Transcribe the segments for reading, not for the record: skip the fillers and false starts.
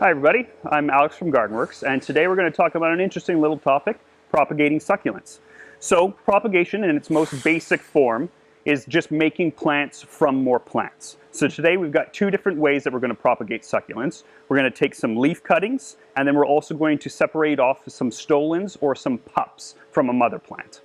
Hi everybody, I'm Alex from GARDENWORKS, and today we're going to talk about an interesting little topic, propagating succulents. So propagation in its most basic form is just making plants from more plants. So today we've got two different ways that we're going to propagate succulents. We're going to take some leaf cuttings, and then we're also going to separate off some stolons or some pups from a mother plant.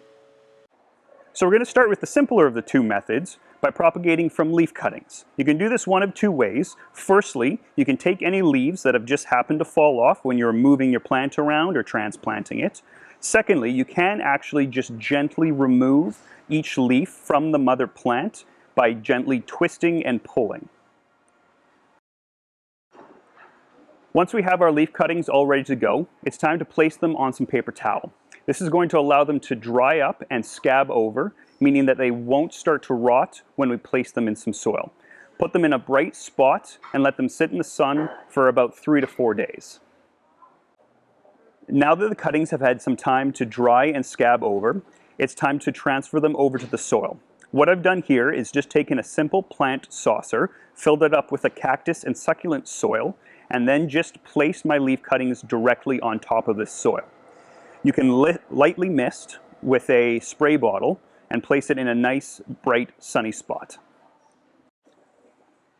So we're going to start with the simpler of the two methods by propagating from leaf cuttings. You can do this one of two ways. Firstly, you can take any leaves that have just happened to fall off when you're moving your plant around or transplanting it. Secondly, you can actually just gently remove each leaf from the mother plant by gently twisting and pulling. Once we have our leaf cuttings all ready to go, it's time to place them on some paper towel. This is going to allow them to dry up and scab over, meaning that they won't start to rot when we place them in some soil. Put them in a bright spot and let them sit in the sun for about 3 to 4 days. Now that the cuttings have had some time to dry and scab over, it's time to transfer them over to the soil. What I've done here is just taken a simple plant saucer, filled it up with a cactus and succulent soil, and then just placed my leaf cuttings directly on top of this soil. You can lightly mist with a spray bottle and place it in a nice, bright, sunny spot.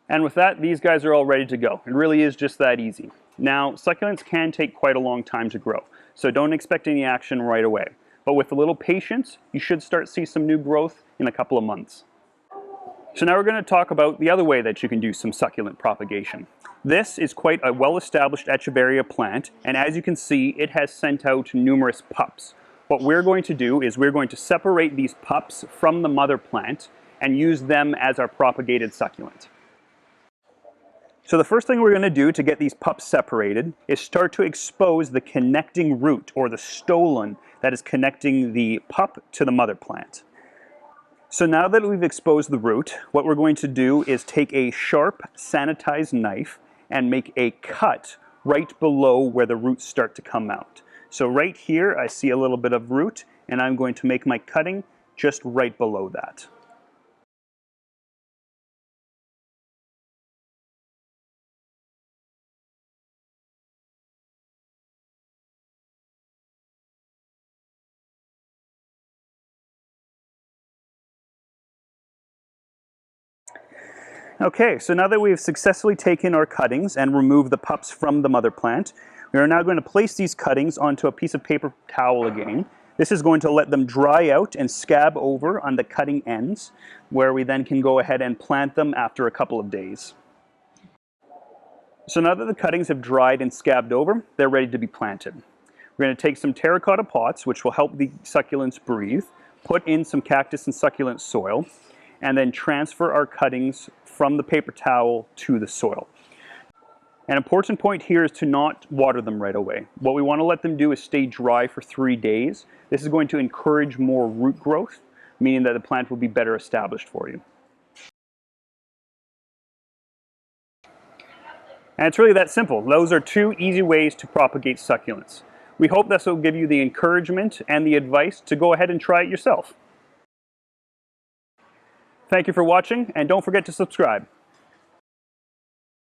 And with that, these guys are all ready to go. It really is just that easy. Now, succulents can take quite a long time to grow, so don't expect any action right away. But with a little patience, you should start to see some new growth in a couple of months. So now we're going to talk about the other way that you can do some succulent propagation. This is quite a well-established Echeveria plant, and as you can see, it has sent out numerous pups. What we're going to do is we're going to separate these pups from the mother plant and use them as our propagated succulent. So the first thing we're going to do to get these pups separated is start to expose the connecting root or the stolon that is connecting the pup to the mother plant. So now that we've exposed the root, what we're going to do is take a sharp sanitized knife and make a cut right below where the roots start to come out. So right here I see a little bit of root, and I'm going to make my cutting just right below that. Okay, so now that we've successfully taken our cuttings and removed the pups from the mother plant, we are now going to place these cuttings onto a piece of paper towel again. This is going to let them dry out and scab over on the cutting ends, where we then can go ahead and plant them after a couple of days. So now that the cuttings have dried and scabbed over, they're ready to be planted. We're going to take some terracotta pots, which will help the succulents breathe, put in some cactus and succulent soil, and then transfer our cuttings from the paper towel to the soil. An important point here is to not water them right away. What we want to let them do is stay dry for 3 days. This is going to encourage more root growth, meaning that the plant will be better established for you. And it's really that simple. Those are two easy ways to propagate succulents. We hope this will give you the encouragement and the advice to go ahead and try it yourself. Thank you for watching, and don't forget to subscribe.